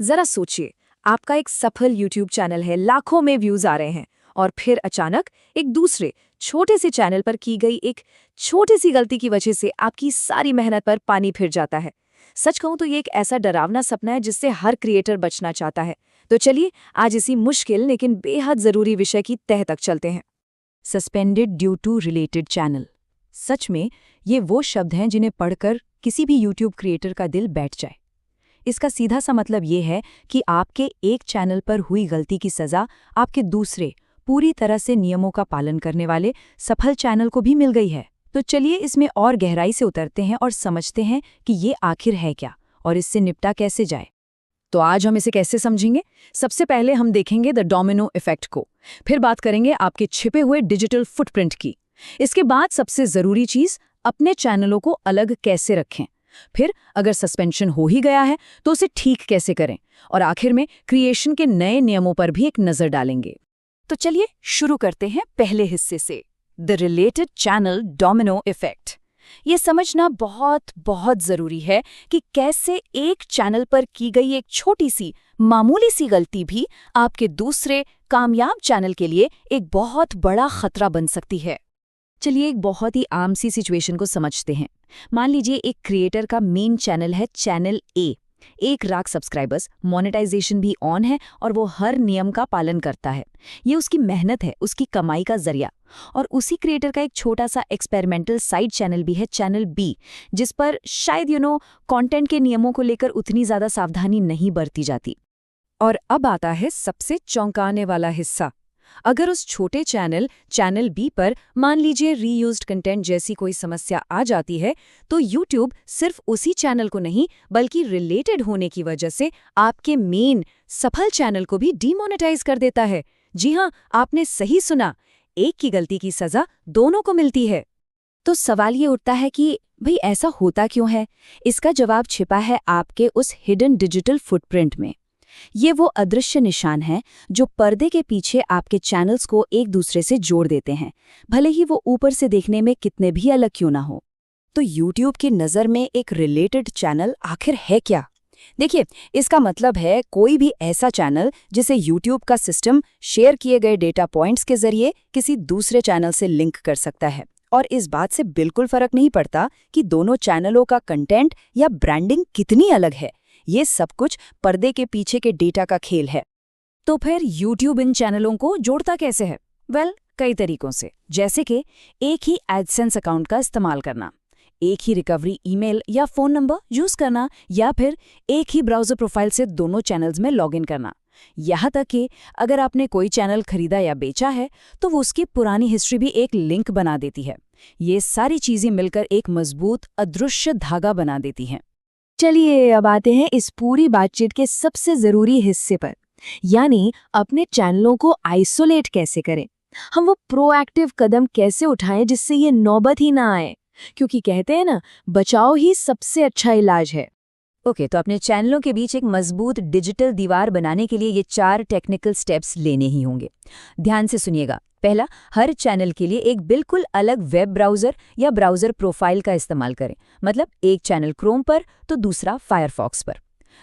जरा सोचिए, आपका एक सफल यूट्यूब चैनल है, लाखों में व्यूज आ रहे हैं, और फिर अचानक एक दूसरे छोटे से चैनल पर की गई एक छोटी सी गलती की वजह से आपकी सारी मेहनत पर पानी फिर जाता है। सच कहूं तो ये एक ऐसा डरावना सपना है जिससे हर क्रिएटर बचना चाहता है। तो चलिए आज इसी मुश्किल लेकिन बेहद जरूरी विषय की तह तक चलते हैं। Suspended due to related channel. सच में ये वो शब्द हैं जिन्हें पढ़कर किसी भी यूट्यूब क्रिएटर का दिल बैठ जाए। इसका सीधा सा मतलब ये है कि आपके एक चैनल पर हुई गलती की सज़ा आपके दूसरे पूरी तरह से नियमों का पालन करने वाले सफल चैनल को भी मिल गई है। तो चलिए इसमें और गहराई से उतरते हैं और समझते हैं कि ये आखिर है क्या और इससे निपटा कैसे जाए। तो आज हम इसे कैसे समझेंगे? सबसे पहले हम देखेंगे द डोमिनो इफेक्ट को, फिर बात करेंगे आपके छिपे हुए डिजिटल फुटप्रिंट की। इसके बाद सबसे ज़रूरी चीज़, अपने चैनलों को अलग कैसे रखें। फिर अगर सस्पेंशन हो ही गया है तो उसे ठीक कैसे करें, और आखिर में क्रिएशन के नए नियमों पर भी एक नज़र डालेंगे। तो चलिए शुरू करते हैं पहले हिस्से से, the related channel domino effect. ये समझना बहुत बहुत ज़रूरी है कि कैसे एक चैनल पर की गई एक छोटी सी मामूली सी गलती भी आपके दूसरे कामयाब चैनल के लिए एक बहुत बड़ा खतरा बन सकती है। चलिए एक बहुत ही आम सी सिचुएशन को समझते हैं। मान लीजिए एक क्रिएटर का मेन चैनल है channel A, 1 lakh subscribers, monetization भी ऑन है और वो हर नियम का पालन करता है। ये उसकी मेहनत है, उसकी कमाई का जरिया। और उसी क्रिएटर का एक छोटा सा एक्सपेरिमेंटल साइड चैनल भी है चैनल बी, जिस पर शायद कंटेंट के नियमों को लेकर उतनी ज़्यादा सावधानी नहीं बरती जाती। और अब आता है सबसे चौंकाने वाला हिस्सा। अगर उस छोटे चैनल बी पर मान लीजिए रीयूज्ड कंटेंट जैसी कोई समस्या आ जाती है, तो यूट्यूब सिर्फ उसी चैनल को नहीं बल्कि रिलेटेड होने की वजह से आपके मेन सफल चैनल को भी डीमोनेटाइज कर देता है। जी हाँ, आपने सही सुना, एक की गलती की सजा दोनों को मिलती है। तो सवाल ये उठता है कि भाई ऐसा होता क्यों है? इसका जवाब छिपा है आपके उस हिडन डिजिटल फुटप्रिंट में। ये वो अदृश्य निशान हैं जो पर्दे के पीछे आपके चैनल्स को एक दूसरे से जोड़ देते हैं, भले ही वो ऊपर से देखने में कितने भी अलग क्यों ना हो। तो YouTube की नज़र में एक रिलेटेड चैनल आखिर है क्या? देखिए, इसका मतलब है कोई भी ऐसा चैनल जिसे YouTube का सिस्टम शेयर किए गए डेटा पॉइंट्स के जरिए किसी दूसरे चैनल से लिंक कर सकता है। और इस बात से बिल्कुल फर्क नहीं पड़ता कि दोनों चैनलों का कंटेंट या ब्रांडिंग कितनी अलग है। ये सब कुछ पर्दे के पीछे के डेटा का खेल है। तो फिर YouTube इन चैनलों को जोड़ता कैसे है? कई तरीकों से, जैसे कि एक ही एडसेंस अकाउंट का इस्तेमाल करना, एक ही रिकवरी ईमेल या फ़ोन नंबर यूज़ करना, या फिर एक ही ब्राउज़र प्रोफाइल से दोनों चैनल्स में लॉगिन करना। यहाँ तक कि अगर आपने कोई चैनल खरीदा या बेचा है तो वो उसकी पुरानी हिस्ट्री भी एक लिंक बना देती है। ये सारी चीज़ें मिलकर एक मजबूत अदृश्य धागा बना देती हैं। चलिए अब आते हैं इस पूरी बातचीत के सबसे ज़रूरी हिस्से पर, यानी अपने चैनलों को आइसोलेट कैसे करें। हम वो प्रोएक्टिव कदम कैसे उठाएं जिससे ये नौबत ही ना आए, क्योंकि कहते हैं ना, बचाव ही सबसे अच्छा इलाज है। ओके, तो अपने चैनलों के बीच एक मजबूत डिजिटल दीवार बनाने के लिए ये 4 टेक्निकल स्टेप्स लेने ही होंगे। ध्यान से सुनिएगा। पहला, हर चैनल के लिए एक बिल्कुल अलग वेब ब्राउज़र या ब्राउज़र प्रोफाइल का इस्तेमाल करें, मतलब एक चैनल क्रोम पर तो दूसरा फायरफॉक्स पर।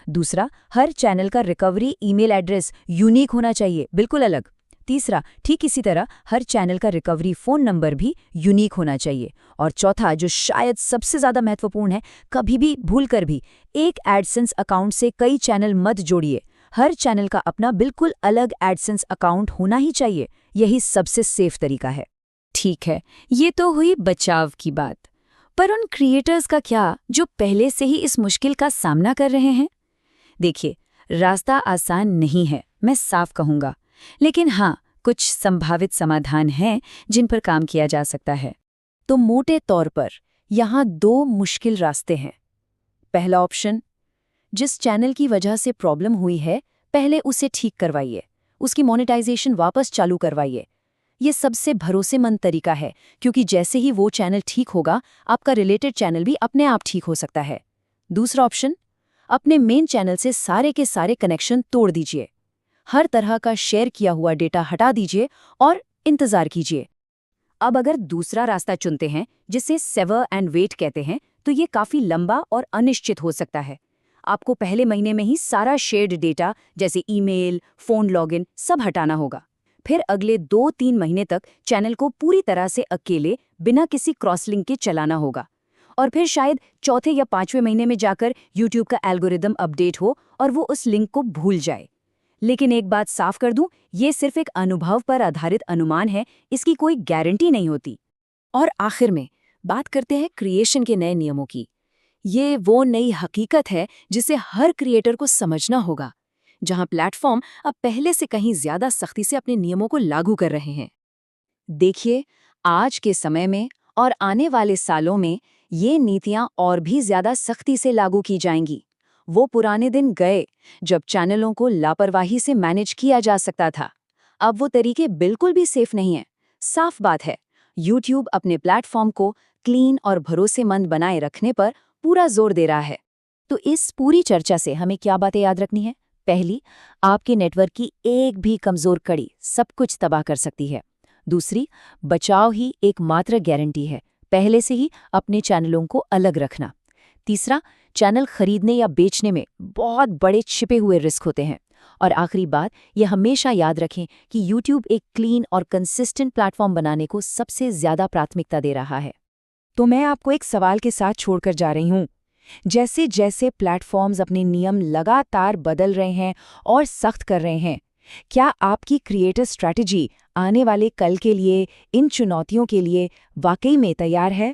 दूसरा, हर चैनल का रिकवरी ईमेल एड्रेस यूनिक होना चाहिए, बिल्कुल अलग। तीसरा, ठीक इसी तरह हर चैनल का रिकवरी फ़ोन नंबर भी यूनिक होना चाहिए। और चौथा, जो शायद सबसे ज़्यादा महत्वपूर्ण है, कभी भी भूलकर भी एक एडसेंस अकाउंट से कई चैनल मत जोड़िए। हर चैनल का अपना बिल्कुल अलग एडसेंस अकाउंट होना ही चाहिए। यही सबसे सेफ तरीका है। ठीक है, ये तो हुई बचाव की बात, पर उन क्रिएटर्स का क्या जो पहले से ही इस मुश्किल का सामना कर रहे हैं? देखिए, रास्ता आसान नहीं है, मैं साफ कहूँगा, लेकिन हाँ, कुछ संभावित समाधान हैं जिन पर काम किया जा सकता है। तो मोटे तौर पर यहाँ 2 मुश्किल रास्ते हैं। पहला ऑप्शन, जिस चैनल की वजह से प्रॉब्लम हुई है पहले उसे ठीक करवाइए, उसकी मोनेटाइजेशन वापस चालू करवाइए। ये सबसे भरोसेमंद तरीका है, क्योंकि जैसे ही वो चैनल ठीक होगा आपका रिलेटेड चैनल भी अपने आप ठीक हो सकता है। दूसरा ऑप्शन, अपने मेन चैनल से सारे के सारे कनेक्शन तोड़ दीजिए, हर तरह का शेयर किया हुआ डेटा हटा दीजिए और इंतजार कीजिए। अब अगर दूसरा रास्ता चुनते हैं, जिसे सेवर एंड वेट कहते हैं, तो ये काफी लंबा और अनिश्चित हो सकता है। आपको पहले महीने में ही सारा शेयर्ड डेटा जैसे ईमेल, फ़ोन लॉगिन सब हटाना होगा। फिर अगले 2-3 महीने तक चैनल को पूरी तरह से अकेले बिना किसी क्रॉस लिंक के चलाना होगा। और फिर शायद चौथे या 5वें महीने में जाकर यूट्यूब का एल्गोरिदम अपडेट हो और वो उस लिंक को भूल जाए। लेकिन एक बात साफ कर दूं, ये सिर्फ एक अनुभव पर आधारित अनुमान है, इसकी कोई गारंटी नहीं होती। और आखिर में बात करते हैं क्रिएशन के नए नियमों की। ये वो नई हकीकत है जिसे हर क्रिएटर को समझना होगा, जहां प्लेटफॉर्म अब पहले से कहीं ज्यादा सख्ती से अपने नियमों को लागू कर रहे हैं। देखिए, आज के समय में और आने वाले सालों में ये नीतियां और भी ज्यादा सख्ती से लागू की जाएंगी। वो पुराने दिन गए जब चैनलों को लापरवाही से मैनेज किया जा सकता था। अब वो तरीके बिल्कुल भी सेफ नहीं हैं। साफ बात है, यूट्यूब अपने प्लेटफॉर्म को क्लीन और भरोसेमंद बनाए रखने पर पूरा जोर दे रहा है। तो इस पूरी चर्चा से हमें क्या बातें याद रखनी है? पहली, आपके नेटवर्क की एक भी कमजोर कड़ी सब कुछ तबाह कर सकती है। दूसरी, बचाव ही एकमात्र गारंटी है, पहले से ही अपने चैनलों को अलग रखना। तीसरा, चैनल खरीदने या बेचने में बहुत बड़े छिपे हुए रिस्क होते हैं। और आखिरी बात, यह हमेशा याद रखें कि YouTube एक क्लीन और कंसिस्टेंट प्लेटफॉर्म बनाने को सबसे ज्यादा प्राथमिकता दे रहा है। तो मैं आपको एक सवाल के साथ छोड़कर जा रही हूँ। जैसे जैसे प्लेटफॉर्म्स अपने नियम लगातार बदल रहे हैं और सख्त कर रहे हैं, क्या आपकी क्रिएटर स्ट्रैटेजी आने वाले कल के लिए, इन चुनौतियों के लिए वाकई में तैयार है?